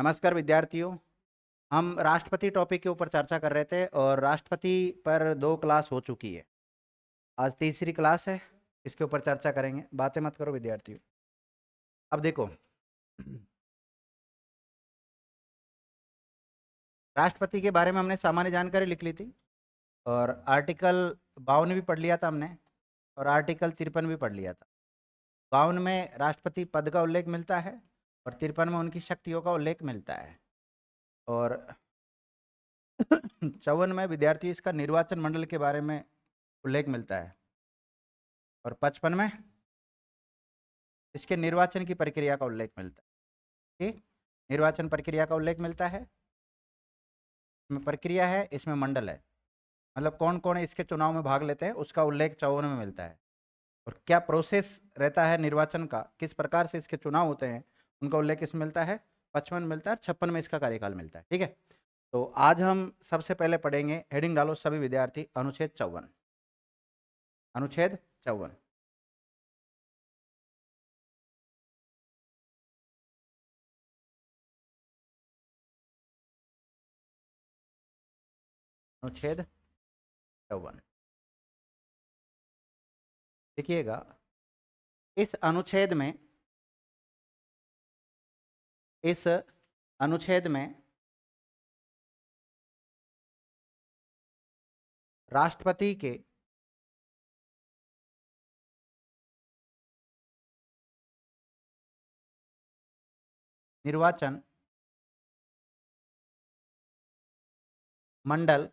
नमस्कार विद्यार्थियों। हम राष्ट्रपति टॉपिक के ऊपर चर्चा कर रहे थे और राष्ट्रपति पर 2 क्लास हो चुकी है। आज तीसरी क्लास है, इसके ऊपर चर्चा करेंगे। बातें मत करो विद्यार्थियों। अब देखो, राष्ट्रपति के बारे में हमने सामान्य जानकारी लिख ली थी और आर्टिकल 52 भी पढ़ लिया था हमने और आर्टिकल 53 भी पढ़ लिया था। 52 में राष्ट्रपति पद का उल्लेख मिलता है और 53 में उनकी शक्तियों का उल्लेख मिलता है और 54 में विद्यार्थी इसका निर्वाचन मंडल के बारे में उल्लेख मिलता है और 55 में इसके निर्वाचन की प्रक्रिया का उल्लेख मिलता है। ठीक, निर्वाचन प्रक्रिया का उल्लेख मिलता है। इसमें प्रक्रिया है, इसमें मंडल है, मतलब कौन कौन इसके चुनाव में भाग लेते हैं उसका उल्लेख 54 में मिलता है और क्या प्रोसेस रहता है निर्वाचन का, किस प्रकार से इसके चुनाव होते हैं, उनका उल्लेख इसमें मिलता है। 55 मिलता है, 56 में इसका कार्यकाल मिलता है। ठीक है, तो आज हम सबसे पहले पढ़ेंगे, हेडिंग डालो सभी विद्यार्थी, अनुच्छेद 54। अनुच्छेद 54। अनुच्छेद 54 देखिएगा। इस अनुच्छेद में इस अनुच्छेद में राष्ट्रपति के निर्वाचन मंडल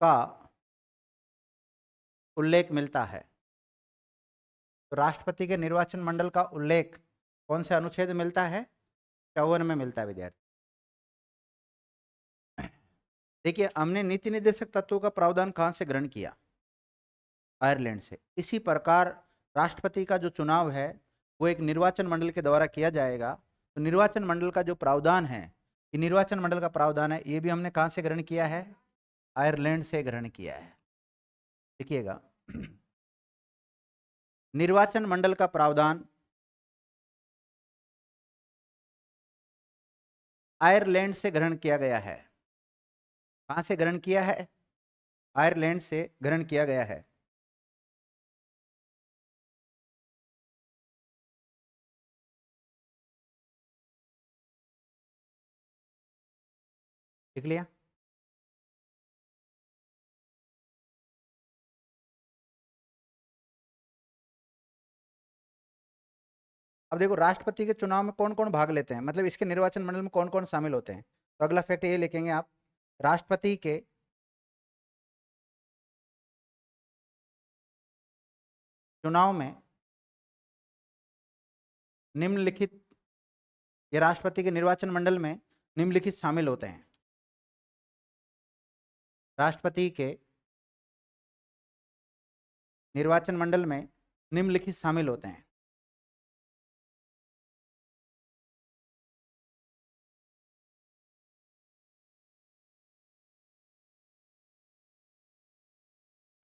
का उल्लेख मिलता है। तो राष्ट्रपति के निर्वाचन मंडल का उल्लेख कौन से अनुच्छेद में मिलता है? 54 में मिलता है विद्यार्थी। देखिए, हमने नीति निर्देशक तत्वों का प्रावधान कहां से ग्रहण किया? आयरलैंड से। इसी प्रकार राष्ट्रपति का जो चुनाव है वो एक निर्वाचन मंडल के द्वारा किया जाएगा। तो निर्वाचन मंडल का जो प्रावधान है, ये निर्वाचन मंडल का प्रावधान है, ये भी हमने कहां से ग्रहण किया है? आयरलैंड से ग्रहण किया है। देखिएगा, निर्वाचन मंडल का प्रावधान आयरलैंड से ग्रहण किया गया है। कहां से ग्रहण किया है? आयरलैंड से ग्रहण किया गया है। लिख लिया? अब देखो, राष्ट्रपति के चुनाव में कौन कौन भाग लेते हैं, मतलब इसके निर्वाचन मंडल में कौन कौन शामिल होते हैं। तो अगला फैक्ट ये लिखेंगे आप, राष्ट्रपति के चुनाव में निम्नलिखित, ये राष्ट्रपति के निर्वाचन मंडल में निम्नलिखित शामिल होते हैं। राष्ट्रपति के निर्वाचन मंडल में निम्नलिखित शामिल होते हैं।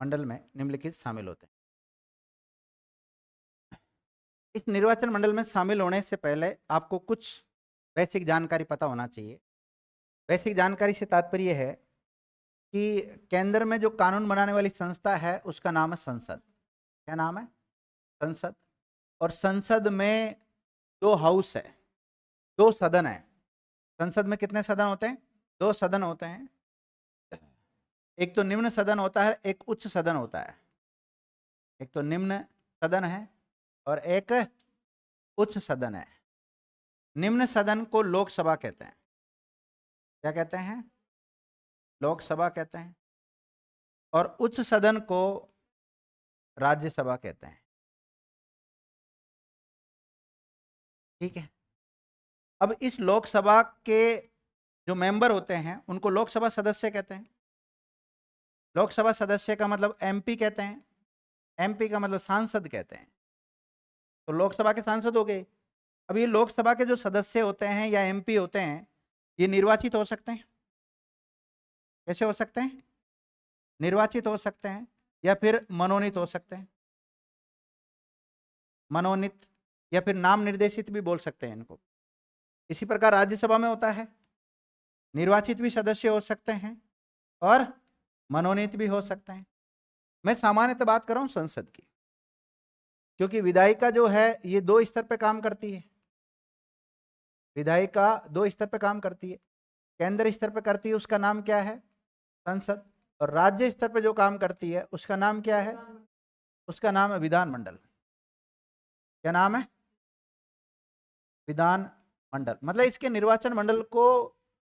मंडल में निम्नलिखित शामिल होते हैं। इस निर्वाचन मंडल में शामिल होने से पहले आपको कुछ बेसिक जानकारी पता होना चाहिए। बेसिक जानकारी से तात्पर्य है कि केंद्र में जो कानून बनाने वाली संस्था है उसका नाम है संसद। क्या नाम है? संसद। और संसद में 2 हाउस है, 2 सदन है। संसद में कितने सदन होते हैं? 2 सदन होते हैं। एक तो निम्न सदन होता है, एक उच्च सदन होता है। एक तो निम्न सदन है और एक उच्च सदन है। निम्न सदन को लोकसभा कहते हैं। क्या कहते हैं? लोकसभा कहते हैं। और उच्च सदन को राज्यसभा कहते हैं। ठीक है, अब इस लोकसभा के जो मेंबर होते हैं उनको लोकसभा सदस्य कहते हैं। लोकसभा सदस्य का मतलब एमपी कहते हैं। एमपी का मतलब सांसद कहते हैं। तो लोकसभा के सांसद हो गए। अब ये लोकसभा के जो सदस्य होते हैं या एमपी होते हैं, ये निर्वाचित हो सकते हैं। कैसे हो सकते हैं? निर्वाचित हो सकते हैं या फिर मनोनीत हो सकते हैं। मनोनीत या फिर नाम निर्देशित भी बोल सकते हैं इनको। इसी प्रकार राज्यसभा में होता है, निर्वाचित भी सदस्य हो सकते हैं और मनोनीत भी हो सकते हैं। मैं सामान्यतः बात कर रहा हूं संसद की, क्योंकि विधायिका जो है ये 2 स्तर पे काम करती है। विधायिका 2 स्तर पे काम करती है। केंद्र स्तर पे करती है, उसका नाम क्या है? संसद। और राज्य स्तर पे जो काम करती है उसका नाम क्या है? उसका नाम है विधानमंडल। क्या नाम है? विधान मंडल। मतलब इसके निर्वाचन मंडल को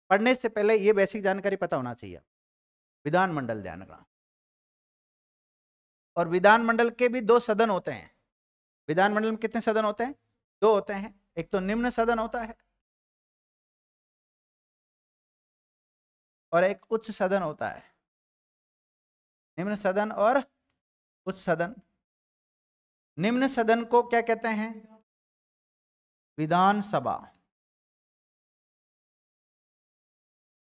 पढ़ने से पहले ये बेसिक जानकारी पता होना चाहिए। विधानमंडल ध्यान रखना। और विधानमंडल के भी 2 सदन होते हैं। विधानमंडल में कितने सदन होते हैं? 2 होते हैं। एक तो निम्न सदन होता है और एक उच्च सदन होता है। निम्न सदन और उच्च सदन। निम्न सदन को क्या कहते हैं? विधानसभा।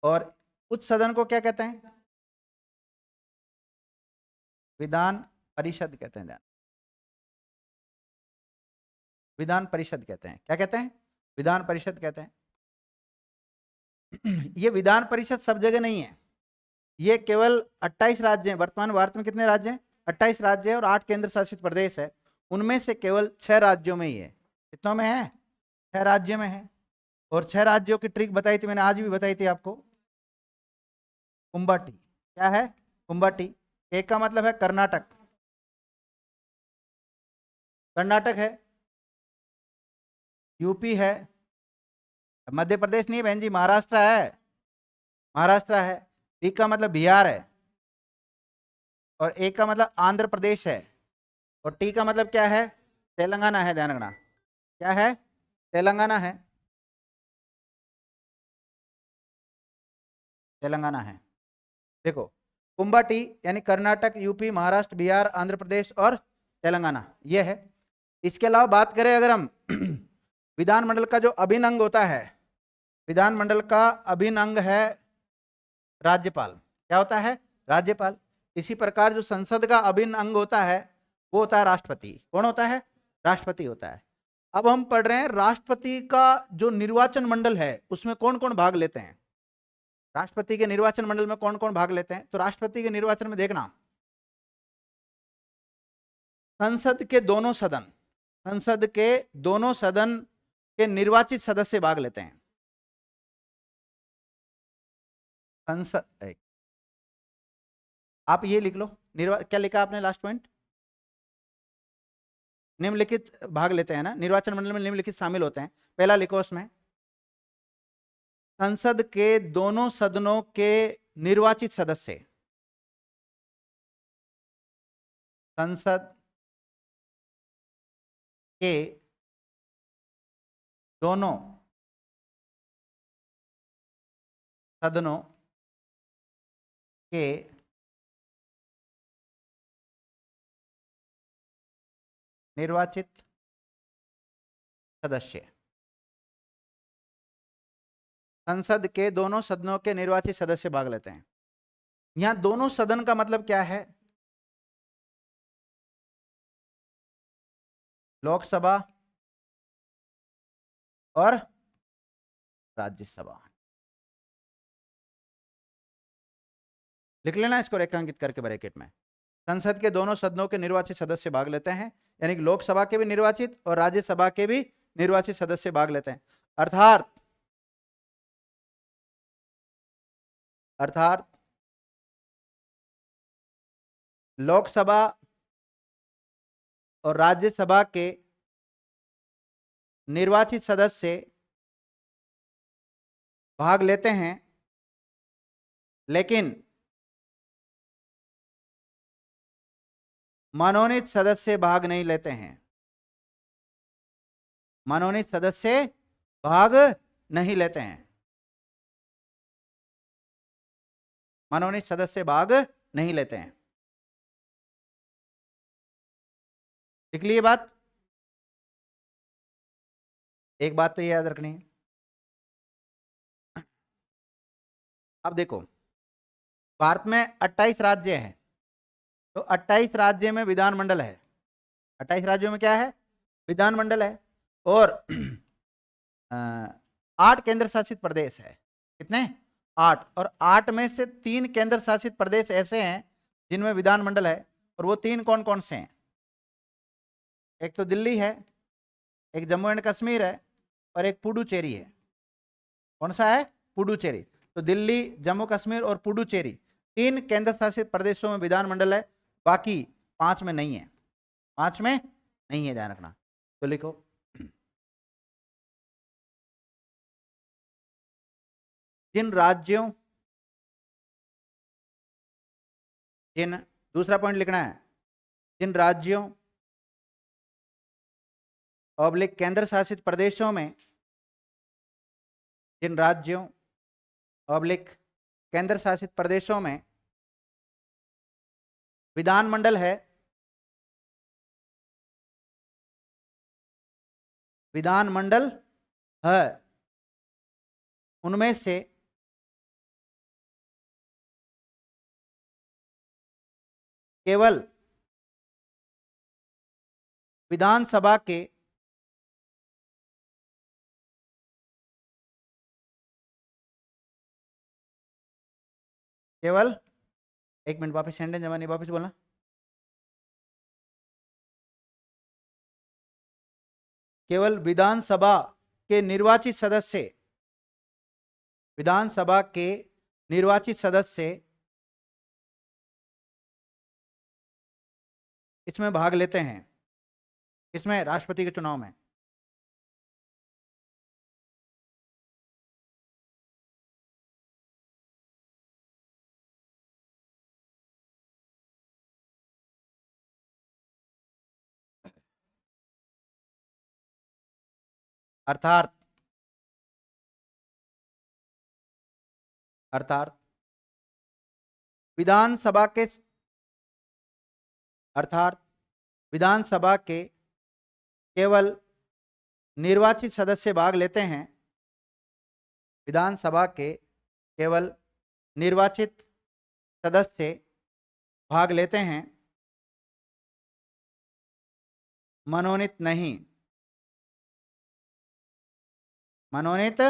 और उच्च सदन को क्या कहते हैं? विधान परिषद कहते हैं। विधान परिषद कहते हैं। क्या कहते हैं? विधान परिषद कहते हैं। ये विधान परिषद सब जगह नहीं है। ये केवल 28 राज्य हैं। वर्तमान भारत में कितने राज्य हैं? 28 राज्य है और 8 केंद्र शासित प्रदेश है। उनमें से केवल 6 राज्यों में ही है। कितनों में है? 6 राज्यों में है। और 6 राज्यों की ट्रिक बताई थी मैंने, आज भी बताई थी आपको। कुंबाटी। क्या है? कुंबाटी। एक का मतलब है कर्नाटक। कर्नाटक है, यूपी है, मध्य प्रदेश नहीं बहन जी, महाराष्ट्र है। महाराष्ट्र है। बी का मतलब बिहार है। और ए का मतलब आंध्र प्रदेश है। और टी का मतलब क्या है? तेलंगाना है। ध्यान रखना। क्या है? तेलंगाना है। तेलंगाना है। देखो, कुंबाटी यानी कर्नाटक, यूपी, महाराष्ट्र, बिहार, आंध्र प्रदेश और तेलंगाना, ये है। इसके अलावा बात करें अगर हम विधानमंडल का जो अभिन्न अंग होता है, विधानमंडल का अभिन्न अंग है राज्यपाल। क्या होता है? राज्यपाल। इसी प्रकार जो संसद का अभिन्न अंग होता है वो होता है राष्ट्रपति। कौन होता है? राष्ट्रपति होता है। अब हम पढ़ रहे हैं राष्ट्रपति का जो निर्वाचन मंडल है उसमें कौन कौन भाग लेते हैं। राष्ट्रपति के निर्वाचन मंडल में कौन कौन भाग लेते हैं? तो राष्ट्रपति के निर्वाचन में देखना, संसद के दोनों सदन, संसद के दोनों सदन के निर्वाचित सदस्य भाग लेते हैं। संसद, आप ये लिख लो, क्या लिखा आपने लास्ट पॉइंट? निम्नलिखित भाग लेते हैं ना, निर्वाचन मंडल में निम्नलिखित शामिल होते हैं। पहला लिखो उसमें, संसद के दोनों सदनों के निर्वाचित सदस्य। संसद के दोनों सदनों के निर्वाचित सदस्य। संसद के दोनों सदनों के निर्वाचित सदस्य भाग लेते हैं। यहां दोनों सदन का मतलब क्या है? लोकसभा और राज्यसभा। लिख लेना इसको रेखांकित करके ब्रैकेट में। संसद के दोनों सदनों के निर्वाचित सदस्य भाग लेते हैं, यानी कि लोकसभा के भी निर्वाचित और राज्यसभा के भी निर्वाचित सदस्य भाग लेते हैं। अर्थात लोकसभा और राज्यसभा के निर्वाचित सदस्य भाग लेते हैं, लेकिन मनोनीत सदस्य भाग नहीं लेते हैं। मनोनीत सदस्य भाग नहीं लेते हैं। मनोनीत सदस्य भाग नहीं लेते हैं। लिख लिए बात? एक बात तो ये याद रखनी है। अब देखो, भारत में 28 राज्य हैं, तो 28 राज्य में विधानमंडल है। 28 राज्यों में क्या है? विधानमंडल है। और 8 केंद्र शासित प्रदेश है। कितने? 8। और 8 में से 3 केंद्र शासित प्रदेश ऐसे हैं जिनमें विधानमंडल है, और वो 3 कौन कौन से हैं? एक तो दिल्ली है, एक जम्मू एंड कश्मीर है, और एक पुडुचेरी है। कौन सा है? पुडुचेरी। तो दिल्ली, जम्मू कश्मीर और पुडुचेरी 3 केंद्र शासित प्रदेशों में विधानमंडल है, बाकी 5 में नहीं है। 5 में नहीं है, ध्यान रखना। तो लिखो जिन राज्यों, जिन, दूसरा पॉइंट लिखना है, जिन राज्यों ऑब्लिक केंद्र शासित प्रदेशों में, जिन राज्यों ऑब्लिक केंद्र शासित प्रदेशों में विधानमंडल है, विधानमंडल है, उनमें से केवल विधानसभा के केवल, एक मिनट वापस सेंटेंस जमा नहीं, वापस बोलना। केवल विधानसभा के निर्वाचित सदस्य, विधानसभा के निर्वाचित सदस्य इसमें भाग लेते हैं। इसमें राष्ट्रपति के चुनाव में। अर्थात अर्थात विधानसभा के, अर्थात विधानसभा के केवल निर्वाचित सदस्य भाग लेते हैं। विधानसभा के केवल निर्वाचित सदस्य भाग लेते हैं, मनोनीत नहीं, मनोनीत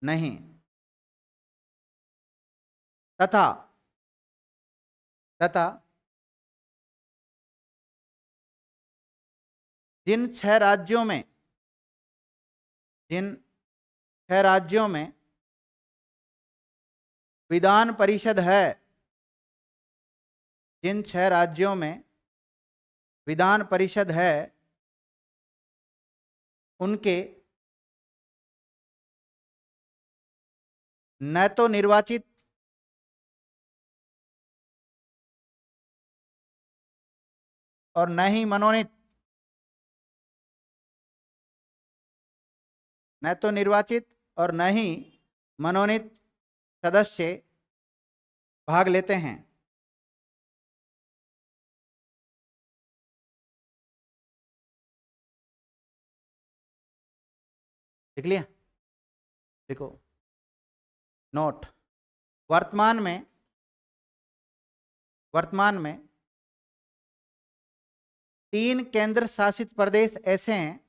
नहीं। तथा तथा जिन 6 राज्यों में, जिन 6 राज्यों में विधान परिषद है, जिन 6 राज्यों में विधान परिषद है, उनके न तो निर्वाचित और न ही मनोनीत, न तो निर्वाचित और न ही मनोनीत सदस्य भाग लेते हैं। लिख लिया? देखो नोट, वर्तमान में 3 केंद्र शासित प्रदेश ऐसे हैं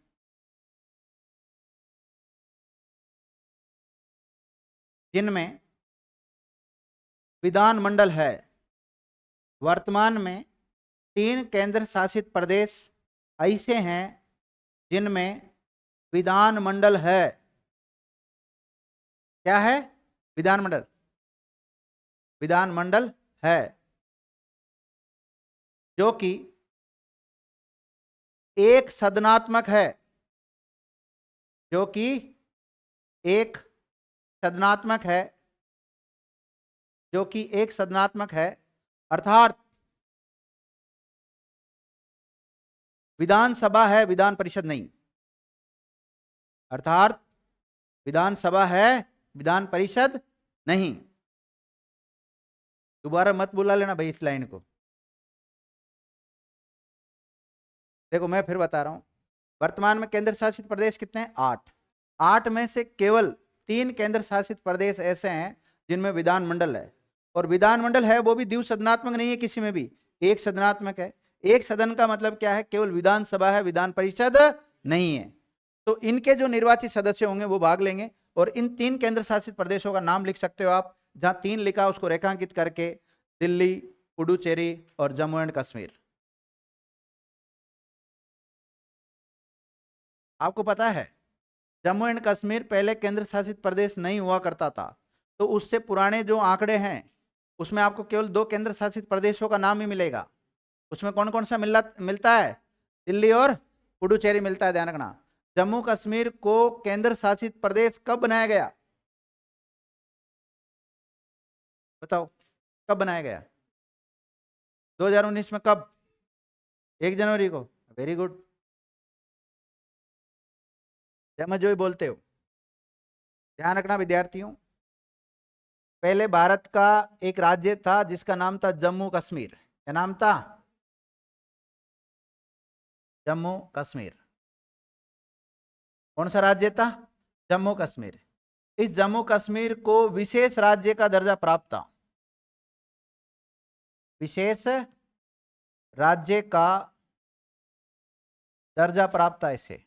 जिनमें विधानमंडल है। वर्तमान में 3 केंद्र शासित प्रदेश ऐसे हैं जिनमें विधानमंडल है। क्या है? विधानमंडल, विधानमंडल है, जो कि एक सदनात्मक है, जो कि एक सदनात्मक है, जो कि एक सदनात्मक है। अर्थात विधानसभा है, विधान परिषद नहीं। अर्थात विधानसभा है, विधान परिषद नहीं। दोबारा मत बुला लेना भाई इस लाइन को। देखो मैं फिर बता रहा हूं, वर्तमान में केंद्र शासित प्रदेश कितने हैं? 8। 8 में से केवल 3 केंद्र शासित प्रदेश ऐसे हैं जिनमें विधानमंडल है, और विधानमंडल है वो भी द्विसदनात्मक नहीं है, किसी में भी एक सदनात्मक है। एक सदन का मतलब क्या है? केवल विधानसभा है, विधान परिषद नहीं है। तो इनके जो निर्वाचित सदस्य होंगे वो भाग लेंगे। और इन 3 केंद्र शासित प्रदेशों का नाम लिख सकते हो आप, जहां 3 लिखा उसको रेखांकित करके, दिल्ली, पुडुचेरी और जम्मू एंड कश्मीर। आपको पता है जम्मू एंड कश्मीर पहले केंद्र शासित प्रदेश नहीं हुआ करता था, तो उससे पुराने जो आंकड़े हैं उसमें आपको केवल 2 केंद्र शासित प्रदेशों का नाम ही मिलेगा। उसमें कौन कौन सा मिलता है? दिल्ली और पुडुचेरी मिलता है, ध्यान रखना। जम्मू कश्मीर को केंद्र शासित प्रदेश कब बनाया गया? बताओ, कब बनाया गया? 2019 में। कब? 1 जनवरी को। वेरी गुड, जमा जो ही बोलते हो। ध्यान रखना विद्यार्थियों, पहले भारत का एक राज्य था जिसका नाम था जम्मू कश्मीर। क्या नाम था? जम्मू कश्मीर। कौन सा राज्य था? जम्मू कश्मीर। इस जम्मू कश्मीर को विशेष राज्य का दर्जा प्राप्त था। विशेष राज्य का दर्जा प्राप्त था इसे।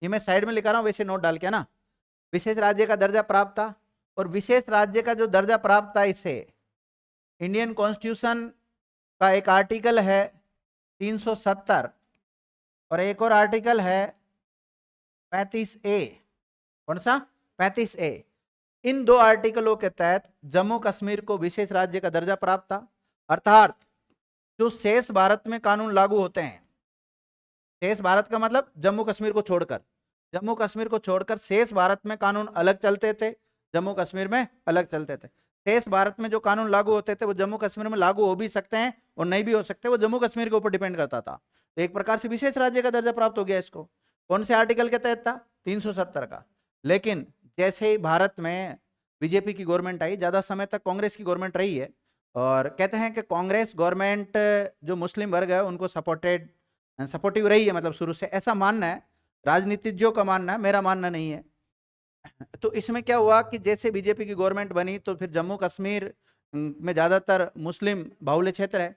ये मैं साइड में लिखा रहा हूं, वैसे नोट डाल के ना। विशेष राज्य का दर्जा प्राप्त था, और विशेष राज्य का जो दर्जा प्राप्त था इसे इंडियन कॉन्स्टिट्यूशन का एक आर्टिकल है 370 और एक और आर्टिकल है 35A। कौन सा? 35A। इन 2 आर्टिकलों के तहत जम्मू कश्मीर को विशेष राज्य का दर्जा प्राप्त था। अर्थात जो शेष भारत में कानून लागू होते हैं, शेष भारत का मतलब जम्मू कश्मीर को छोड़कर, जम्मू कश्मीर को छोड़कर शेष भारत में कानून अलग चलते थे, जम्मू कश्मीर में अलग चलते थे। शेष भारत में जो कानून लागू होते थे वो जम्मू कश्मीर में लागू हो भी सकते हैं और नहीं भी हो सकते, वो जम्मू कश्मीर के ऊपर डिपेंड करता था। तो एक प्रकार से विशेष राज्य का दर्जा प्राप्त हो गया इसको। कौन से आर्टिकल के तहत था? 370 का। लेकिन जैसे ही भारत में बीजेपी की गवर्नमेंट आई, ज्यादा समय तक कांग्रेस की गवर्नमेंट रही है, और कहते हैं कि कांग्रेस गवर्नमेंट जो मुस्लिम वर्ग है उनको सपोर्टिव रही है, मतलब शुरू से, ऐसा मानना है राजनीतिज्ञों का मानना है, मेरा मानना नहीं है। तो इसमें क्या हुआ कि जैसे बीजेपी की गवर्नमेंट बनी तो फिर जम्मू कश्मीर में ज्यादातर मुस्लिम बाहुल्य क्षेत्र है,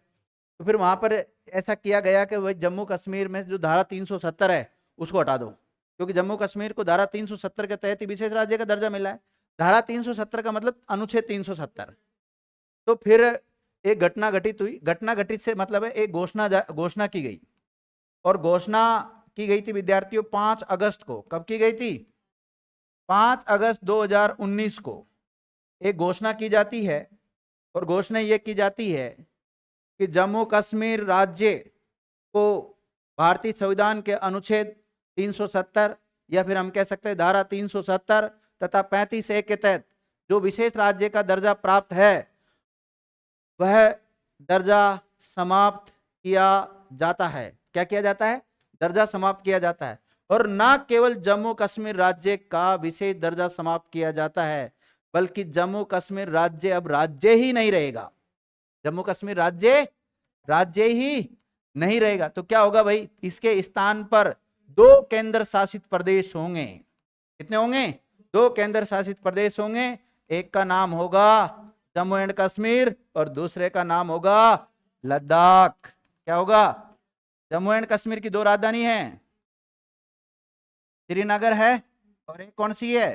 तो फिर वहां पर ऐसा किया गया कि वही जम्मू कश्मीर में जो धारा 370 है उसको हटा दो, क्योंकि जम्मू कश्मीर को धारा 370 के तहत ही विशेष राज्य का दर्जा मिला है। धारा 370 का मतलब अनुच्छेद 370। तो फिर एक घटना घटित हुई, घटना घटित से मतलब है एक घोषणा की गई, और घोषणा की गई थी विद्यार्थियों 5 अगस्त को। कब की गई थी? 5 अगस्त 2019 को एक घोषणा की जाती है, और घोषणा यह की जाती है कि जम्मू कश्मीर राज्य को भारतीय संविधान के अनुच्छेद 370 या फिर हम कह सकते हैं धारा 370 तथा 35A के तहत जो विशेष राज्य का दर्जा प्राप्त है वह दर्जा समाप्त किया जाता है। क्या किया जाता है? दर्जा समाप्त किया जाता है। और ना केवल जम्मू कश्मीर राज्य का विशेष दर्जा समाप्त किया जाता है, बल्कि जम्मू कश्मीर राज्य अब राज्य ही नहीं रहेगा। जम्मू कश्मीर राज्य ही नहीं रहेगा। तो क्या होगा भाई? इसके स्थान पर 2 केंद्र शासित प्रदेश होंगे। कितने होंगे? 2 केंद्र शासित प्रदेश होंगे। एक का नाम होगा जम्मू एंड कश्मीर और दूसरे का नाम होगा लद्दाख। क्या होगा? जम्मू एंड कश्मीर की 2 राजधानी है, श्रीनगर है और एक कौन सी है?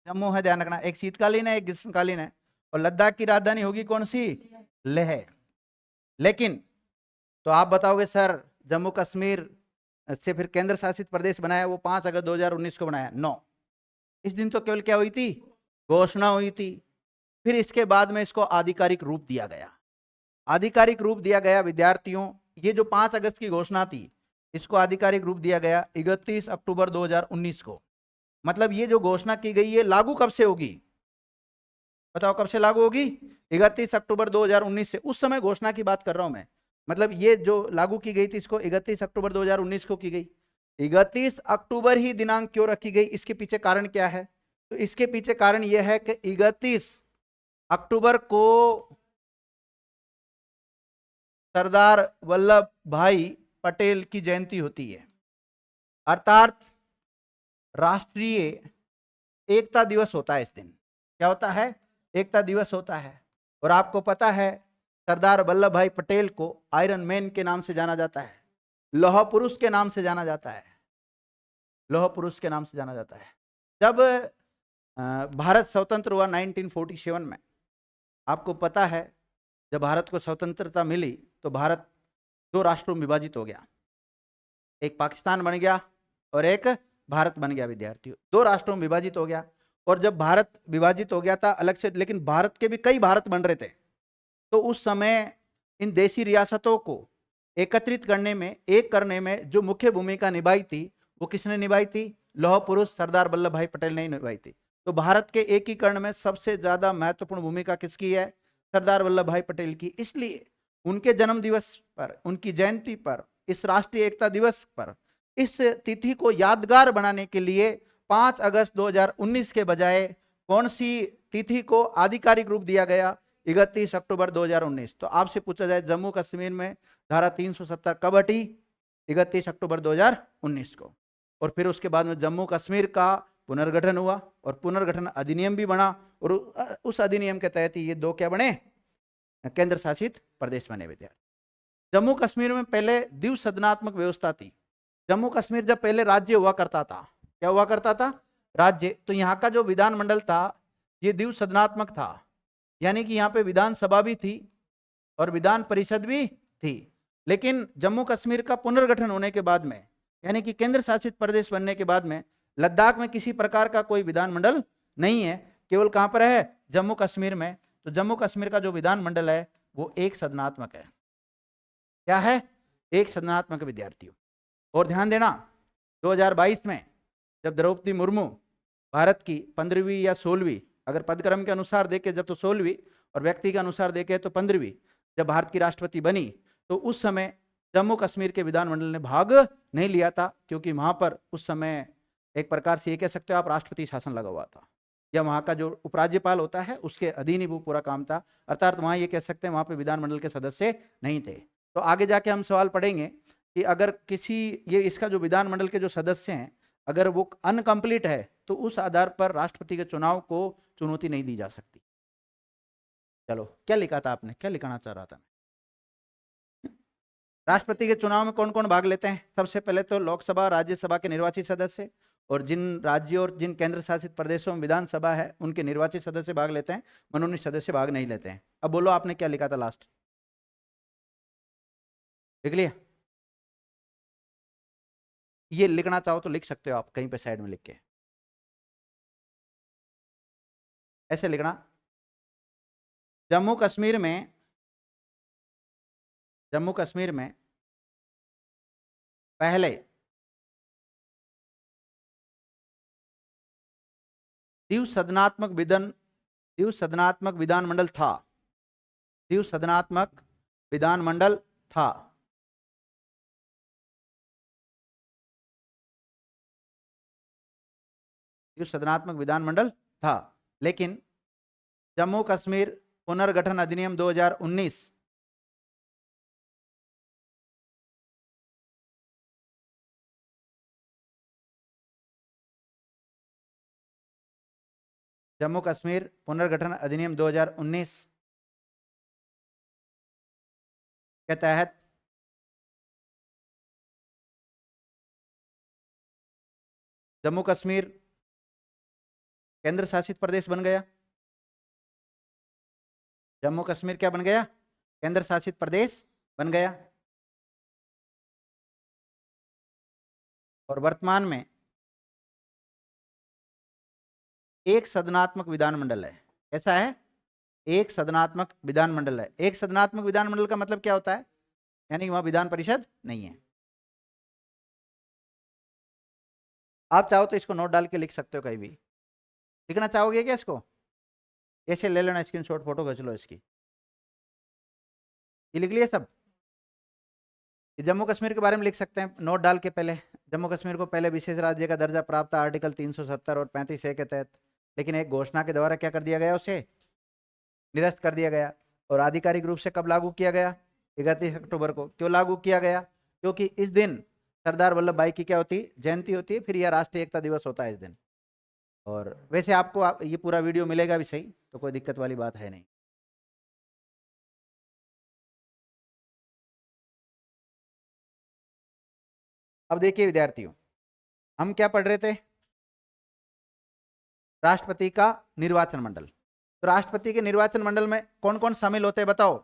जम्मू है, ध्यान रखना। एक शीतकालीन है, एक ग्रीष्मकालीन है। और लद्दाख की राजधानी होगी कौन सी? लेह। लेकिन तो आप बताओगे सर जम्मू कश्मीर से फिर केंद्र शासित प्रदेश बनाया वो 5 अगस्त 2019 को बनाया? नो, इस दिन तो केवल क्या हुई थी? घोषणा हुई थी। फिर इसके बाद में इसको आधिकारिक रूप दिया गया। आधिकारिक रूप दिया गया विद्यार्थियों, ये जो 5 अगस्त की घोषणा थी इसको आधिकारिक रूप दिया गया 31 अक्टूबर 2019 को। मतलब ये जो घोषणा की गई है लागू कब से होगी? बताओ कब से लागू होगी? 31 अक्टूबर 2019 से। उस समय घोषणा की बात कर रहा हूं मैं। मतलब ये जो लागू की गई थी इसको 31 अक्टूबर 2019 को की गई। 31 अक्टूबर ही दिनांक क्यों रखी गई? इसके पीछे कारण क्या है? तो इसके पीछे कारण यह है कि 31 अक्टूबर को सरदार वल्लभ भाई पटेल की जयंती होती है, अर्थात राष्ट्रीय एकता दिवस होता है इस दिन। क्या होता है? एकता दिवस होता है। और आपको पता है सरदार वल्लभ भाई पटेल को आयरन मैन के नाम से जाना जाता है, लौह पुरुष के नाम से जाना जाता है। लौह पुरुष के नाम से जाना जाता है। जब भारत स्वतंत्र हुआ 1947 में, आपको पता है जब भारत को स्वतंत्रता मिली तो भारत दो राष्ट्रों में विभाजित हो गया, एक पाकिस्तान बन गया और एक भारत बन गया। विद्यार्थियों, दो राष्ट्रों में विभाजित हो गया। और जब भारत विभाजित हो गया था अलग से, लेकिन भारत के भी कई भारत बन रहे थे, तो उस समय इन देशी रियासतों को एकत्रित करने में, एक करने में जो मुख्य भूमिका निभाई थी वो किसने निभाई थी? लौह पुरुष सरदार वल्लभ भाई पटेल ने निभाई थी। तो भारत के एकीकरण में सबसे ज्यादा महत्वपूर्ण भूमिका किसकी है? सरदार वल्लभ भाई पटेल की। इसलिए उनके जन्म दिवस पर, उनकी जयंती पर, इस राष्ट्रीय एकता दिवस पर, इस तिथि को यादगार बनाने के लिए 5 अगस्त 2019 के बजाय कौन सी तिथि को आधिकारिक रूप दिया गया? 31 अक्टूबर 2019। तो आपसे पूछा जाए जम्मू कश्मीर में धारा 370 कब हटी? 31 अक्टूबर 2019 को। और फिर उसके बाद में जम्मू कश्मीर का पुनर्गठन हुआ और पुनर्गठन अधिनियम भी बना, और उस अधिनियम के तहत ये दो क्या बने? केंद्र शासित प्रदेश बने। विद्यार्थी, जम्मू कश्मीर में पहले द्विसदनात्मक व्यवस्था थी। जम्मू कश्मीर जब पहले राज्य हुआ करता था, क्या हुआ करता था? राज्य। तो यहाँ का जो विधानमंडल था ये द्विसदनात्मक था, यानी कि यहाँ पे विधानसभा भी थी और विधान परिषद भी थी। लेकिन जम्मू कश्मीर का पुनर्गठन होने के बाद में, यानी कि केंद्र शासित प्रदेश बनने के बाद में, लद्दाख में किसी प्रकार का कोई विधानमंडल नहीं है, केवल कहां पर है? जम्मू कश्मीर में। तो जम्मू कश्मीर का जो विधानमंडल है वो एक सदनात्मक है। क्या है? एक सदनात्मक। विद्यार्थियों, और ध्यान देना 2022 में जब द्रौपदी मुर्मू भारत की 15वीं या 16वीं, अगर पदक्रम के अनुसार देखे जब तो 16वीं और व्यक्ति के अनुसार देखे तो 15वीं, जब भारत की राष्ट्रपति बनी, तो उस समय जम्मू कश्मीर के विधानमंडल ने भाग नहीं लिया था, क्योंकि वहां पर उस समय एक प्रकार से ये कह सकते हो आप राष्ट्रपति शासन लगा हुआ था, या वहां का जो उपराज्यपाल होता है उसके अधीन ही वो पूरा काम था। अर्थात वहां ये कह सकते हैं वहां पे विधानमंडल के सदस्य नहीं थे। तो आगे जाके हम सवाल पढ़ेंगे कि अगर किसी ये इसका जो विधानमंडल के जो सदस्य हैं अगर वो अनकंप्लीट है तो उस आधार पर राष्ट्रपति के चुनाव को चुनौती नहीं दी जा सकती। चलो, क्या लिखा था आपने, क्या लिखाना चाह रहा था? राष्ट्रपति के चुनाव में कौन कौन भाग लेते हैं? सबसे पहले तो लोकसभा राज्यसभा के निर्वाचित सदस्य, और जिन राज्यों और जिन केंद्र शासित प्रदेशों में विधानसभा है उनके निर्वाचित सदस्य भाग लेते हैं, मनोनीत सदस्य भाग नहीं लेते हैं। अब बोलो आपने क्या लिखा था लास्ट? लिख लिया? ये लिखना चाहो तो लिख सकते हो आप कहीं पे साइड में लिख के, ऐसे लिखना। जम्मू कश्मीर में, जम्मू कश्मीर में पहले द्विसदनात्मक विधानमंडल था। द्विसदनात्मक विधानमंडल था। द्विसदनात्मक विधानमंडल था, लेकिन जम्मू कश्मीर पुनर्गठन अधिनियम 2019 जम्मू कश्मीर पुनर्गठन अधिनियम 2019 के तहत जम्मू कश्मीर केंद्र शासित प्रदेश बन गया। जम्मू कश्मीर क्या बन गया? केंद्र शासित प्रदेश बन गया। और वर्तमान में एक सदनात्मक विधानमंडल है। ऐसा है, एक सदनात्मक विधानमंडल है। एक सदनात्मक विधानमंडल का मतलब क्या होता है? यानी कि वहां विधान परिषद नहीं है। आप चाहो तो इसको नोट डाल के लिख सकते हो, कहीं भी लिखना चाहोगे क्या इसको? ऐसे ले लेना स्क्रीनशॉट, फोटो खींच लो इसकी। ये लिख लिया सब? ये जम्मू कश्मीर के बारे में लिख सकते हैं नोट डाल के। पहले जम्मू कश्मीर को पहले विशेष राज्य का दर्जा प्राप्त था आर्टिकल 370 और 35A के तहत, लेकिन एक घोषणा के द्वारा क्या कर दिया गया? उसे निरस्त कर दिया गया। और आधिकारिक रूप से कब लागू किया गया? 31 अक्टूबर को। क्यों लागू किया गया? क्योंकि इस दिन सरदार वल्लभ भाई की क्या होती? जयंती होती है, फिर यह राष्ट्रीय एकता दिवस होता है इस दिन। और वैसे आपको ये पूरा वीडियो मिलेगा भी सही, तो कोई दिक्कत वाली बात है नहीं। अब देखिए विद्यार्थियों, हम क्या पढ़ रहे थे? राष्ट्रपति का निर्वाचन मंडल। तो राष्ट्रपति के निर्वाचन मंडल में कौन कौन शामिल होते हैं बताओ?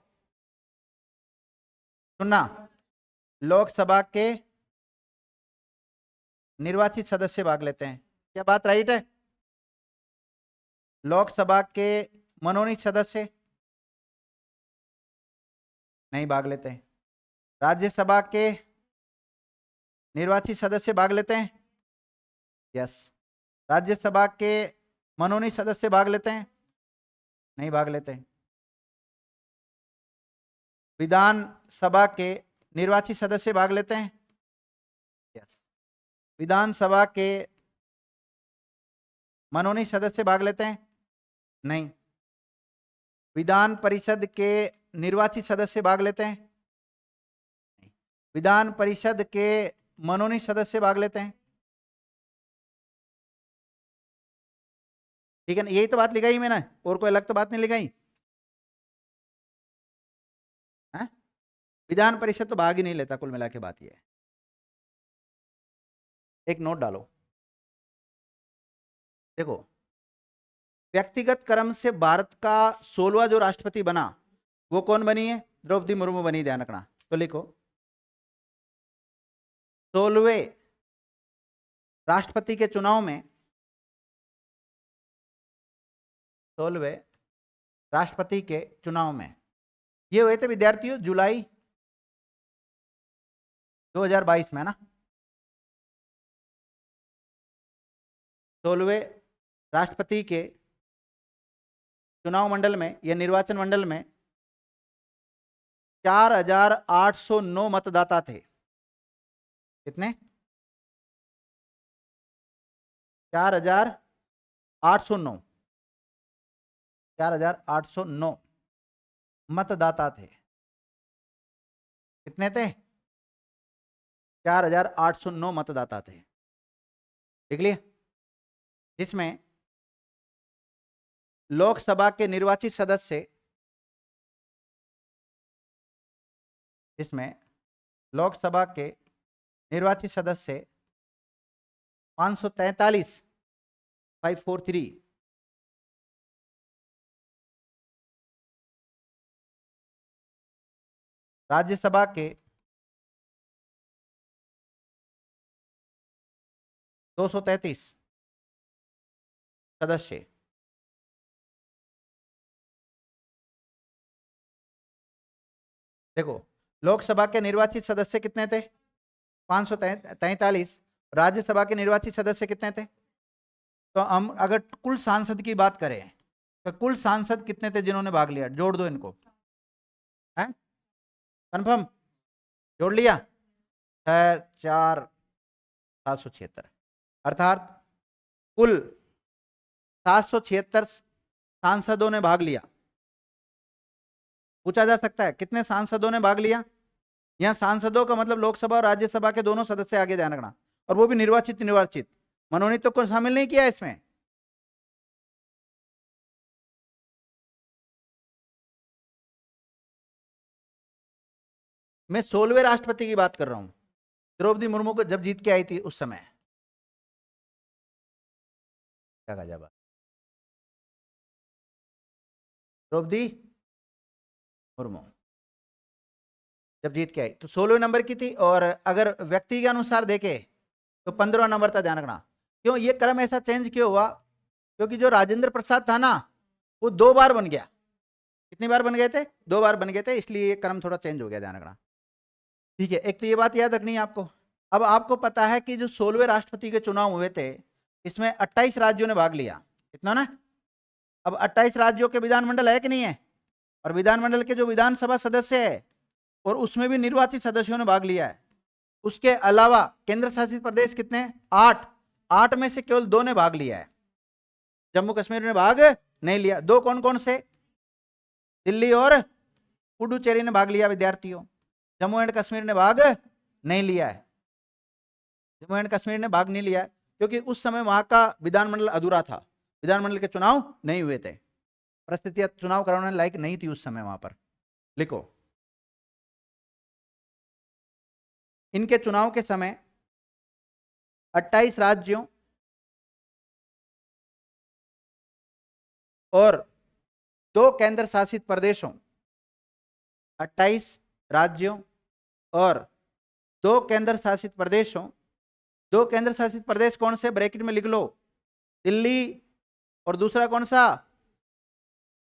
सुनना, लोकसभा के निर्वाचित सदस्य भाग लेते हैं, क्या बात राइट है? लोकसभा के मनोनीत सदस्य नहीं भाग लेते हैं। राज्यसभा के निर्वाचित सदस्य भाग लेते हैं, यस। राज्यसभा के मनोनीत सदस्य भाग लेते हैं, नहीं भाग लेते। विधानसभा के निर्वाचित सदस्य भाग लेते हैं, यस। विधानसभा के मनोनीत सदस्य भाग लेते हैं, नहीं। विधान परिषद के निर्वाचित सदस्य भाग लेते हैं, नहीं। विधान परिषद के मनोनीत सदस्य भाग लेते हैं, ठीक है ना? यही तो बात लिखाई मैंने, और कोई अलग तो बात नहीं लिखाई है? विधान परिषद तो भाग ही नहीं लेता, कुल मिला के बात यह है। एक नोट डालो, देखो, व्यक्तिगत क्रम से भारत का 16वां जो राष्ट्रपति बना वो कौन बनी है? द्रौपदी मुर्मू बनी, ध्यान रखना। तो लिखो 16वें राष्ट्रपति के चुनाव में, 16वें राष्ट्रपति के चुनाव में ये हुए थे विद्यार्थियों जुलाई 2022 में ना। 16वें राष्ट्रपति के चुनाव मंडल में या निर्वाचन मंडल में 4809 मतदाता थे। कितने? 4809, 4809 मतदाता थे। कितने थे? 4809 मतदाता थे, देख लिया। जिसमें लोकसभा के निर्वाचित सदस्य, जिसमें लोकसभा के निर्वाचित सदस्य 543, 543, राज्यसभा के 233 सदस्य, देखो लोकसभा के निर्वाचित सदस्य कितने थे? 543। राज्यसभा के निर्वाचित सदस्य कितने थे? तो हम अगर कुल सांसद की बात करें तो कुल सांसद कितने थे जिन्होंने भाग लिया? जोड़ दो इनको, है कंफर्म? जोड़ लिया? 4,776, अर्थात कुल 776 सांसदों ने भाग लिया। पूछा जा सकता है कितने सांसदों ने भाग लिया? यहां सांसदों का मतलब लोकसभा और राज्यसभा के दोनों सदस्य, आगे ध्यान रखना, और वो भी निर्वाचित, मनोनीत तो कोई शामिल नहीं किया इसमें। मैं 16वें राष्ट्रपति की बात कर रहा हूं, द्रौपदी मुर्मू को जब जीत के आई थी उस समय। क्या कहा जाए? द्रौपदी मुर्मू जब जीत के आई तो 16वें नंबर की थी, और अगर व्यक्ति के अनुसार देखे तो 15वां नंबर था, ध्यान रखना। क्यों ये क्रम ऐसा चेंज क्यों हुआ? क्योंकि जो राजेंद्र प्रसाद था ना वो 2 बार बन गया। कितनी बार बन गए थे? 2 बार बन गए थे, इसलिए ये क्रम थोड़ा चेंज हो गया, ध्यान रखना, ठीक है। एक तो ये बात याद रखनी है आपको। अब आपको पता है कि जो 16वें राष्ट्रपति के चुनाव हुए थे इसमें 28 राज्यों ने भाग लिया, कितना ना? अब 28 राज्यों के विधानमंडल है कि नहीं है? और विधानमंडल के जो विधानसभा सदस्य है और उसमें भी निर्वाचित सदस्यों ने भाग लिया है। उसके अलावा केंद्र शासित प्रदेश कितने? 8। 8 में से केवल 2 ने भाग लिया है। जम्मू कश्मीर ने भाग नहीं लिया। 2 कौन कौन से? दिल्ली और पुडुचेरी ने भाग लिया विद्यार्थियों। जम्मू एंड कश्मीर ने भाग नहीं लिया है। जम्मू एंड कश्मीर ने भाग नहीं लिया है क्योंकि उस समय वहां का विधानमंडल अधूरा था, विधानमंडल के चुनाव नहीं हुए थे, परिस्थितियां चुनाव कराने लायक नहीं थी उस समय वहां पर। लिखो, इनके चुनाव के समय 28 राज्यों और 2 केंद्र शासित प्रदेशों, 28 राज्यों और 2 केंद्र शासित प्रदेशों, 2 केंद्र शासित प्रदेश कौन से, ब्रैकेट में लिख लो, दिल्ली और दूसरा कौन सा,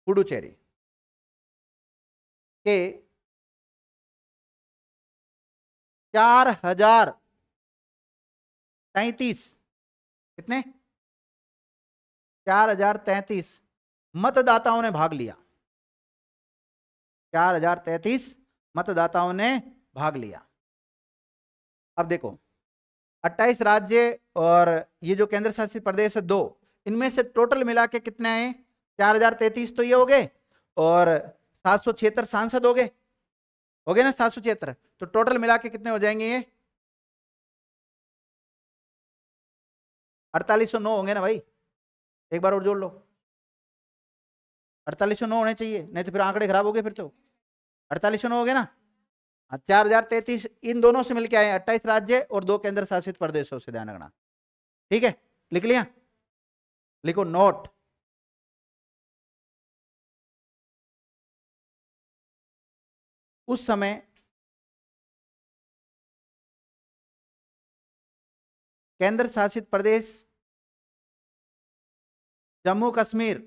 पुडुचेरी, के 4033, कितने, 4033 मतदाताओं ने भाग लिया, 4033 मतदाताओं ने भाग लिया। अब देखो 28 राज्य और ये जो केंद्र शासित प्रदेश है 2, इनमें से टोटल मिला के कितने आए, 4033 तो ये हो गए और 776 सांसद हो गए ना 776, तो टोटल मिला के कितने हो जाएंगे ये 4809 होंगे ना भाई, एक बार और जोड़ लो, 4809 होने चाहिए, नहीं तो फिर आंकड़े खराब हो गए फिर तो, 4809 हो गए ना। 4033 इन दोनों से मिलके आए, 28 राज्य और 2 केंद्र शासित प्रदेशों से, ध्यान रखना, ठीक है, लिख लिया, लिखो नोट। उस समय केंद्र शासित प्रदेश जम्मू कश्मीर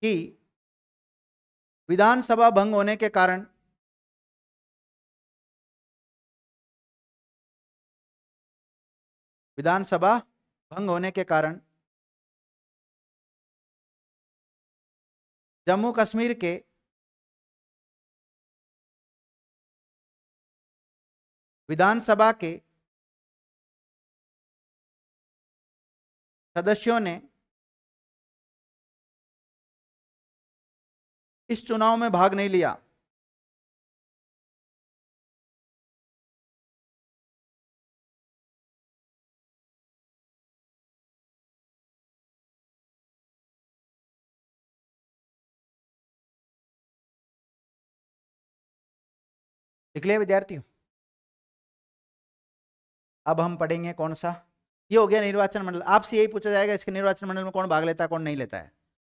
की विधानसभा भंग होने के कारण जम्मू कश्मीर के विधानसभा के सदस्यों ने इस चुनाव में भाग नहीं लिया। लिख लिया विद्यार्थियों। अब हम पढ़ेंगे कौन सा, ये हो गया निर्वाचन मंडल। आपसे यही पूछा जाएगा इसके निर्वाचन मंडल में कौन भाग लेता है कौन नहीं लेता है।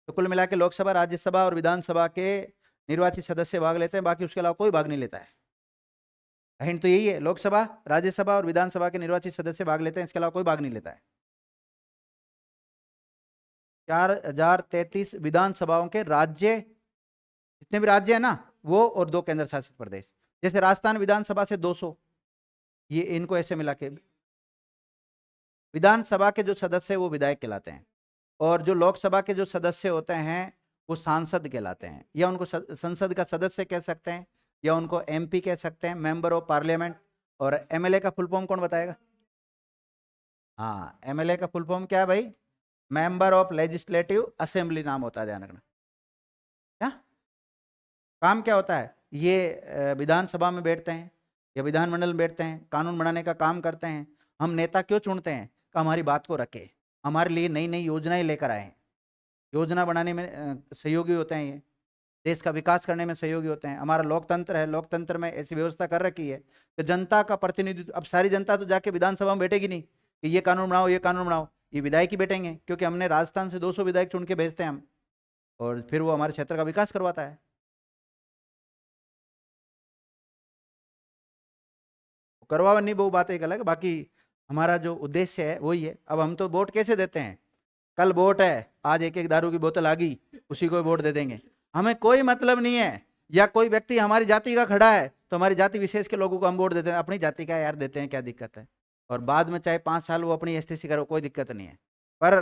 तो कुल मिला के लोकसभा, राज्यसभा और विधानसभा के निर्वाचित सदस्य भाग लेते हैं, बाकी उसके अलावा कोई भाग नहीं लेता है। हिंट तो यही है, लोकसभा, राज्यसभा और विधानसभा के निर्वाचित सदस्य भाग लेते हैं, इसके अलावा कोई भाग नहीं लेता है। 4033 विधानसभाओं के राज्य, जितने भी राज्य है ना वो, और 2 केंद्र शासित प्रदेश, जैसे राजस्थान विधानसभा से 200, ये इनको ऐसे मिला के विधानसभा के जो सदस्य वो विधायक कहलाते हैं, और जो लोकसभा के जो सदस्य होते हैं वो सांसद कहलाते हैं, या उनको संसद का सदस्य कह सकते हैं, या उनको एमपी कह सकते हैं, मेंबर ऑफ पार्लियामेंट। और एमएलए का फुल फॉर्म कौन बताएगा? हाँ, एमएलए का फुल फॉर्म क्या है भाई? मेंबर ऑफ लेजिस्लेटिव असेंबली नाम होता है, ध्यान रखना। क्या काम क्या होता है? ये विधानसभा में बैठते हैं या विधानमंडल में बैठते हैं, कानून बनाने का काम करते हैं। हम नेता क्यों चुनते हैं? कि हमारी बात को रखे, हमारे लिए नई नई योजनाएं लेकर आए, योजना बनाने में सहयोगी होते हैं, ये देश का विकास करने में सहयोगी होते हैं। हमारा लोकतंत्र है, लोकतंत्र में ऐसी व्यवस्था कर रखी है कि जनता का प्रतिनिधित्व, अब सारी जनता तो जाके विधानसभा में बैठेगी नहीं कि ये कानून बनाओ ये कानून बनाओ, ये विधायक ही बैठेंगे, क्योंकि हमने राजस्थान से 200 विधायक चुन के भेजते हैं हम, और फिर वो हमारे क्षेत्र का विकास करवाता है। करवा नहीं वो बात एक अलग, बाकी हमारा जो उद्देश्य है वही है। अब हम तो वोट कैसे देते हैं? कल वोट है, आज एक एक दारू की बोतल आ गई, उसी को वोट दे देंगे, हमें कोई मतलब नहीं है। या कोई व्यक्ति हमारी जाति का खड़ा है तो हमारी जाति विशेष के लोगों को हम वोट देते हैं, अपनी जाति का यार देते हैं, क्या दिक्कत है? और बाद में चाहे 5 साल वो अपनी एसटीसी करो, कोई दिक्कत नहीं है। पर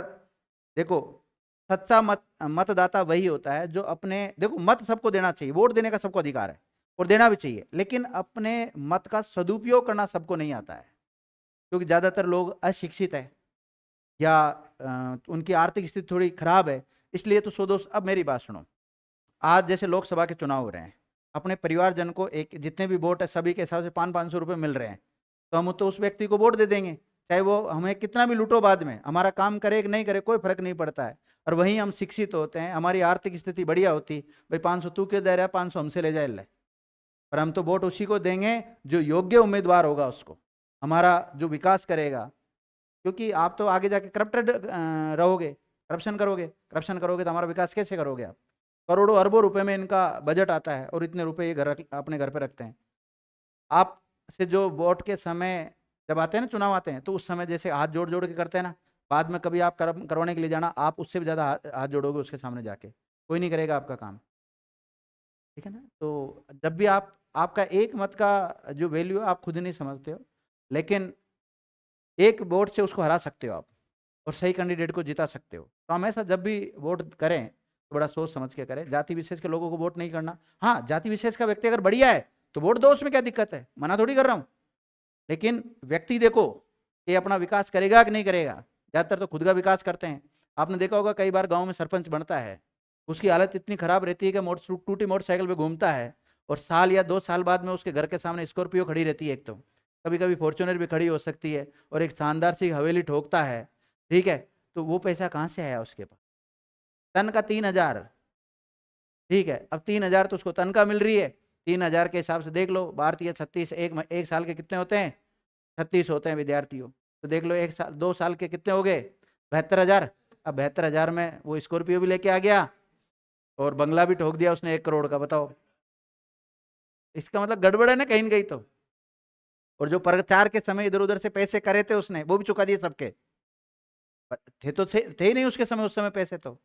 देखो, सच्चा मतदाता वही होता है जो अपने, देखो मत सबको देना चाहिए, वोट देने का सबको अधिकार है और देना भी चाहिए, लेकिन अपने मत का सदुपयोग करना सबको नहीं आता है, क्योंकि ज़्यादातर लोग अशिक्षित है या उनकी आर्थिक स्थिति थोड़ी खराब है, इसलिए तो सो दोस्त। अब मेरी बात सुनो, आज जैसे लोकसभा के चुनाव हो रहे हैं, अपने परिवारजन को एक जितने भी वोट है सभी के हिसाब से 500-500 रुपये मिल रहे हैं, तो हम तो उस व्यक्ति को वोट दे देंगे, चाहे वो हमें कितना भी लूटो, बाद में हमारा काम करे कि नहीं करे कोई फर्क नहीं पड़ता है। और वहीं हम शिक्षित होते हैं, हमारी आर्थिक स्थिति बढ़िया होती, भाई 500 तू क्यों दे रहा है, 500 हमसे ले जाए ले। पर हम तो वोट उसी को देंगे जो योग्य उम्मीदवार होगा, उसको, हमारा जो विकास करेगा। क्योंकि आप तो आगे जाके करप्टेड रहोगे, करप्शन करोगे तो हमारा विकास कैसे करोगे आप? करोड़ों अरबों रुपए में इनका बजट आता है और इतने रुपए ये अपने घर पे रखते हैं। आप से जो वोट के समय जब आते हैं ना, चुनाव आते हैं, तो उस समय जैसे हाथ जोड़ जोड़ के करते हैं ना, बाद में कभी आप करवाने के लिए जाना, आप उससे भी ज्यादा हाथ जोड़ोगे उसके सामने जाके, कोई नहीं करेगा आपका काम। ठीक है ना? तो जब भी आप, आपका एक मत का जो वैल्यू है आप खुद नहीं समझते हो, लेकिन एक वोट से उसको हरा सकते हो आप, और सही कैंडिडेट को जिता सकते हो। तो हमेशा जब भी वोट करें तो बड़ा सोच समझ के करें। जाति विशेष के लोगों को वोट नहीं करना। हाँ, जाति विशेष का व्यक्ति अगर बढ़िया है तो वोट दो, उसमें क्या दिक्कत है, मना थोड़ी कर रहा हूं। लेकिन व्यक्ति देखो कि अपना विकास करेगा कि नहीं करेगा। ज्यादातर तो खुद का विकास करते हैं। आपने देखा होगा कई बार गांव में सरपंच बनता है, उसकी हालत इतनी खराब रहती है कि टूटी मोटरसाइकिल पे घूमता है, और साल या 2 साल बाद में उसके घर के सामने स्कॉर्पियो खड़ी रहती है, एक तो कभी कभी फॉर्च्यूनर भी खड़ी हो सकती है, और एक शानदार सी हवेली ठोकता है। ठीक है, तो वो पैसा कहाँ से आया उसके पास? तन का 3,000। ठीक है, अब 3,000 तो उसको तनख्वाह मिल रही है। 3,000 के हिसाब से देख लो, भारतीय 36, एक साल के कितने होते हैं? 36 होते हैं विद्यार्थियों। तो देख लो, एक साल 2 साल के कितने हो गए? 72,000। अब 72,000 में वो स्कॉर्पियो भी लेके आ गया और बंगला भी ठोक दिया उसने 1 करोड़ का, बताओ। इसका मतलब गड़बड़ है ना कहीं न कहीं तो। और जो प्रचार के समय इधर उधर से पैसे करे थे उसने, वो भी चुका दिए सबके। थे ही नहीं उसके समय, उस समय पैसे तो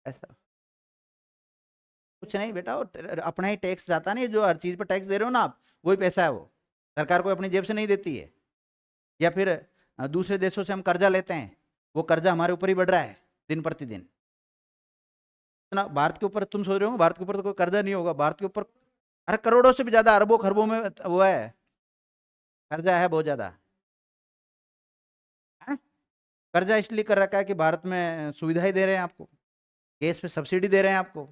ऐसा कुछ नहीं बेटा। अपना ही टैक्स जाता नहीं, जो हर चीज पर टैक्स दे रहे हो ना आप, वही पैसा है वो, सरकार को अपनी जेब से नहीं देती है। या फिर दूसरे देशों से हम कर्जा लेते हैं, वो कर्जा हमारे ऊपर ही बढ़ रहा है दिन प्रतिदिन। ना भारत के ऊपर तुम सोच रहे हो भारत के ऊपर तो कोई कर्जा नहीं होगा, भारत के ऊपर अरे करोड़ों से भी ज्यादा, अरबों खरबों में वो है, कर्जा है बहुत ज्यादा है। कर्जा इसलिए कर रखा है कि भारत में सुविधाएं दे रहे हैं आपको, गैस पे सब्सिडी दे रहे हैं आपको,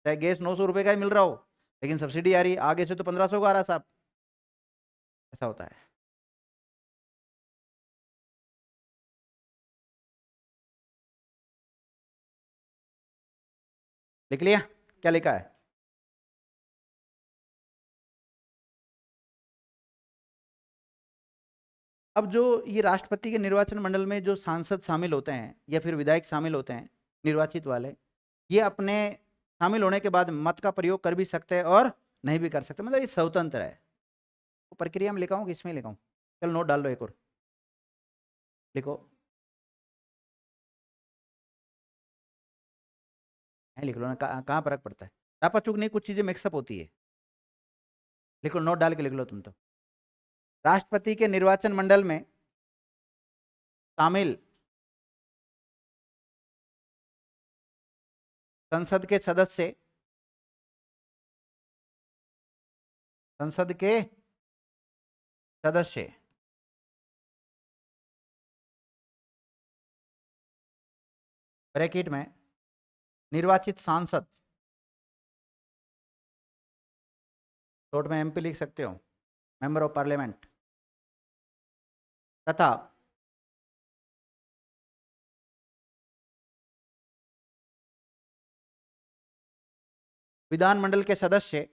चाहे गैस 900 रुपए का ही मिल रहा हो, लेकिन सब्सिडी आ रही है, आगे से तो 1,500 का आ रहा है साहब। ऐसा होता है। लिख लिया? क्या लिखा है? अब जो ये राष्ट्रपति के निर्वाचन मंडल में जो सांसद शामिल होते हैं या फिर विधायक शामिल होते हैं, निर्वाचित वाले, ये अपने शामिल होने के बाद मत का प्रयोग कर भी सकते हैं और नहीं भी कर सकते, मतलब ये स्वतंत्र है। तो प्रक्रिया में लिखा हूँ कि इसमें लिखा हूँ? चलो नोट डाल लो एक और, लिखो। है, लिख लो ना, कहाँ फर्क पड़ता है? चापा चूक नहीं, कुछ चीजें मिक्सअप होती है। लिख लो, नोट डाल के लिख लो तुम तो। राष्ट्रपति के निर्वाचन मंडल में शामिल संसद के सदस्य, संसद के सदस्य ब्रैकेट में निर्वाचित सांसद, शॉर्ट में एमपी लिख सकते हो, मेंबर ऑफ पार्लियामेंट, तथा विधानमंडल के सदस्य,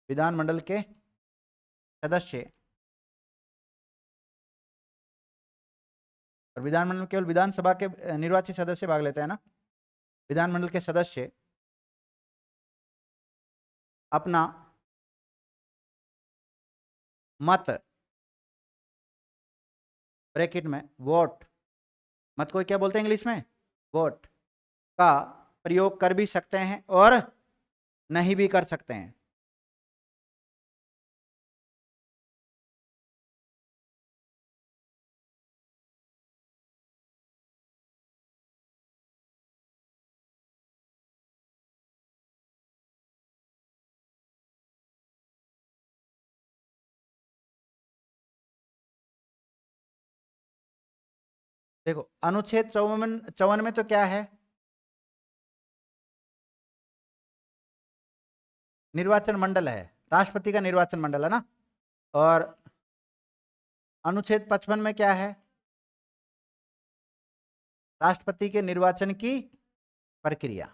विधानमंडल के सदस्य, और विधानमंडल में केवल विधानसभा के निर्वाचित सदस्य भाग लेते हैं ना। विधानमंडल के सदस्य अपना मत, ब्रैकेट में वोट, मत को क्या बोलते हैं इंग्लिश में? वोट का प्रयोग कर भी सकते हैं और नहीं भी कर सकते हैं। देखो, अनुच्छेद 54 में तो क्या है? निर्वाचन मंडल है, राष्ट्रपति का निर्वाचन मंडल है ना। और अनुच्छेद 55 में क्या है? राष्ट्रपति के निर्वाचन की प्रक्रिया।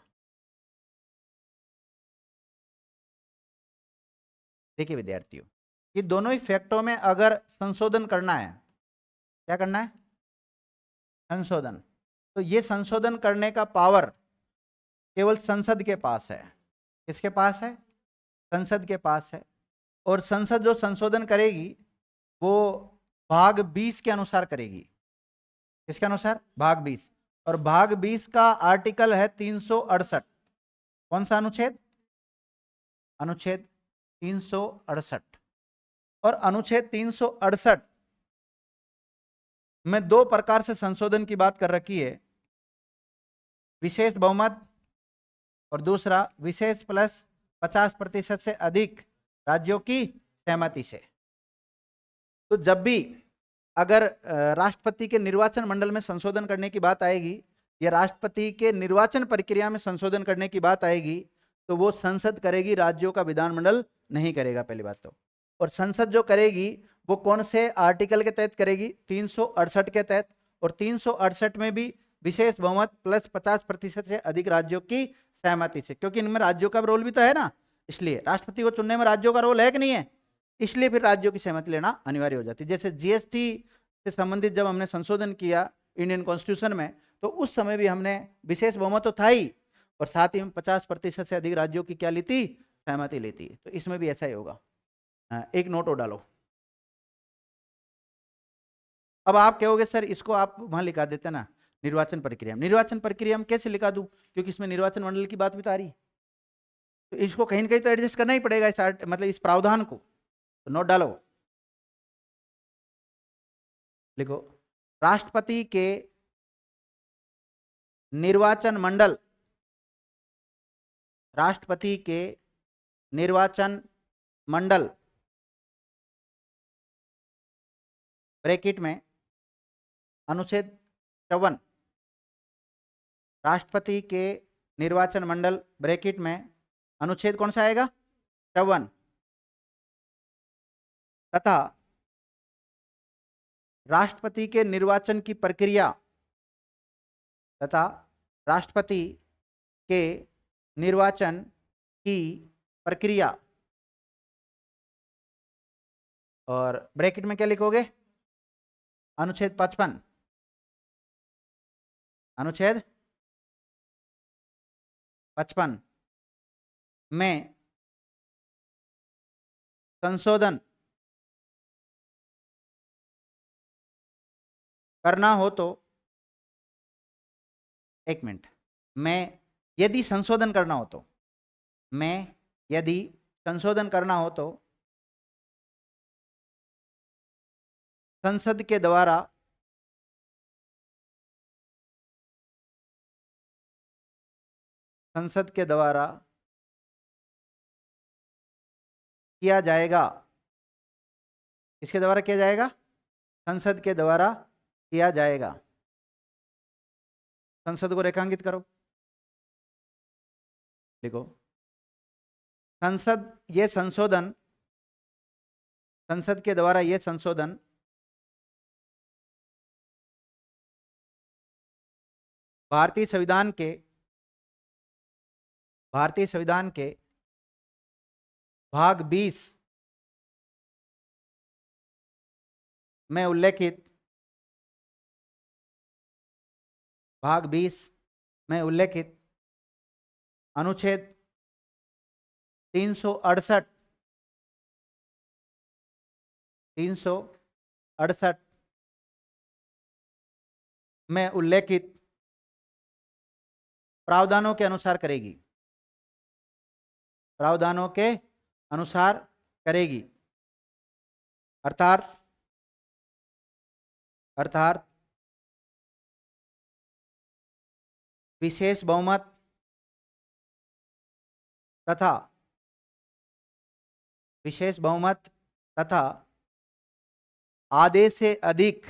देखिए विद्यार्थियों, ये दोनों ही फैक्टों में अगर संशोधन करना है, क्या करना है? संशोधन। तो ये संशोधन करने का पावर केवल संसद के पास है। किसके पास है? संसद के पास है। और संसद जो संशोधन करेगी वो भाग 20 के अनुसार करेगी। किसके अनुसार? भाग 20। और भाग 20 का आर्टिकल है 368। कौन सा अनुच्छेद? अनुच्छेद 368। और अनुच्छेद 368 में दो प्रकार से संशोधन की बात कर रखी है, विशेष बहुमत और दूसरा विशेष प्लस 50% से अधिक राज्यों की सहमति से। तो जब भी अगर राष्ट्रपति के निर्वाचन मंडल में संशोधन करने की बात आएगी या राष्ट्रपति के निर्वाचन प्रक्रिया में संशोधन करने की बात आएगी तो वो संसद करेगी, राज्यों का विधानमंडल नहीं करेगा, पहली बात तो। और संसद जो करेगी वो कौन से आर्टिकल के तहत करेगी? 368 के तहत। और 368 में भी विशेष बहुमत प्लस 50% से अधिक राज्यों की सहमति से, क्योंकि इनमें राज्यों का रोल भी तो है ना, इसलिए राष्ट्रपति को चुनने में राज्यों का रोल है कि नहीं है, इसलिए फिर राज्यों की सहमति लेना अनिवार्य हो जाती है। जैसे जीएसटी से संबंधित जब हमने संशोधन किया इंडियन कॉन्स्टिट्यूशन में, तो उस समय भी हमने विशेष बहुमत तो था ही और साथ ही में 50% से अधिक राज्यों की क्या ली थी? सहमति ली थी। तो इसमें भी ऐसा ही होगा। एक नोट और डालो। अब आप कहोगे सर इसको आप वहां लिखा देते ना, निर्वाचन प्रक्रिया। निर्वाचन प्रक्रिया में कैसे लिखा दूं, क्योंकि इसमें निर्वाचन मंडल की बात भी तो आ रही है, तो इसको कहीं ना कहीं तो एडजस्ट करना ही पड़ेगा, इस मतलब इस प्रावधान को। तो नोट डालो, लिखो राष्ट्रपति के निर्वाचन मंडल, राष्ट्रपति के निर्वाचन मंडल ब्रैकेट में अनुच्छेद 54, राष्ट्रपति के निर्वाचन मंडल ब्रैकेट में अनुच्छेद कौन सा आएगा? 54। तथा राष्ट्रपति के निर्वाचन की प्रक्रिया, तथा राष्ट्रपति के निर्वाचन की प्रक्रिया। और ब्रैकेट में क्या लिखोगे? अनुच्छेद 55, अनुच्छेद 55 में संशोधन करना हो तो, एक मिनट, मैं यदि संशोधन करना हो तो, मैं यदि संशोधन करना हो तो संसद के द्वारा किया जाएगा। किसके द्वारा किया जाएगा? संसद के द्वारा किया जाएगा। संसद को रेखांकित करो, लिखो संसद, ये संशोधन, संसद के द्वारा ये संशोधन भारतीय संविधान के भाग 20 में उल्लेखित, भाग 20 में उल्लेखित अनुच्छेद 368 में उल्लेखित प्रावधानों के अनुसार करेगी, प्रावधानों के अनुसार करेगी। अर्थात विशेष बहुमत तथा आधे से अधिक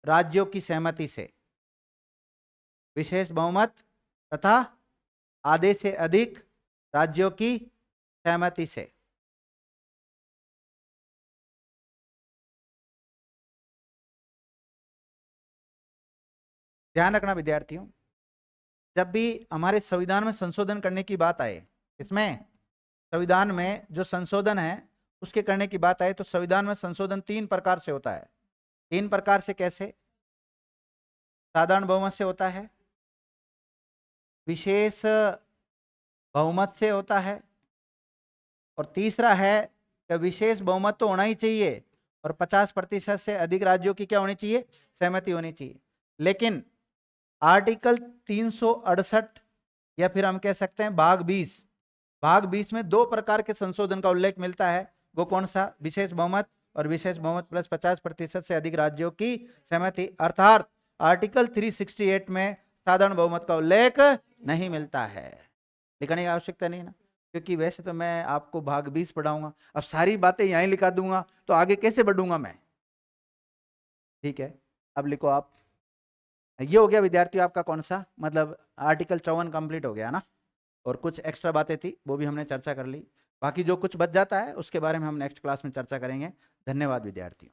राज्यों की सहमति से, विशेष बहुमत तथा आधे से अधिक राज्यों की सहमति से। ध्यान रखना विद्यार्थियों, जब भी हमारे संविधान में संशोधन करने की बात आए, इसमें संविधान में जो संशोधन है उसके करने की बात आए, तो संविधान में संशोधन 3 प्रकार से होता है। 3 प्रकार से कैसे? साधारण बहुमत से होता है, विशेष बहुमत से होता है, और तीसरा है कि विशेष बहुमत तो होना ही चाहिए और 50% से अधिक राज्यों की क्या होनी चाहिए? सहमति होनी चाहिए। लेकिन आर्टिकल 368 या फिर हम कह सकते हैं भाग 20 में 2 प्रकार के संशोधन का उल्लेख मिलता है। वो कौन सा? विशेष बहुमत और विशेष बहुमत प्लस 50% से अधिक राज्यों की सहमति। अर्थात आर्टिकल 368 में साधारण बहुमत का उल्लेख नहीं मिलता है। लिखने की आवश्यकता नहीं ना, क्योंकि वैसे तो मैं आपको भाग 20 पढ़ाऊंगा, अब सारी बातें यहीं लिखा दूंगा तो आगे कैसे बढ़ूंगा मैं? ठीक है, अब लिखो आप। ये हो गया विद्यार्थियों आपका कौन सा, मतलब आर्टिकल 54 कंप्लीट हो गया ना, और कुछ एक्स्ट्रा बातें थी वो भी हमने चर्चा कर ली। बाकी जो कुछ बच जाता है उसके बारे में हम नेक्स्ट क्लास में चर्चा करेंगे। धन्यवाद विद्यार्थियों।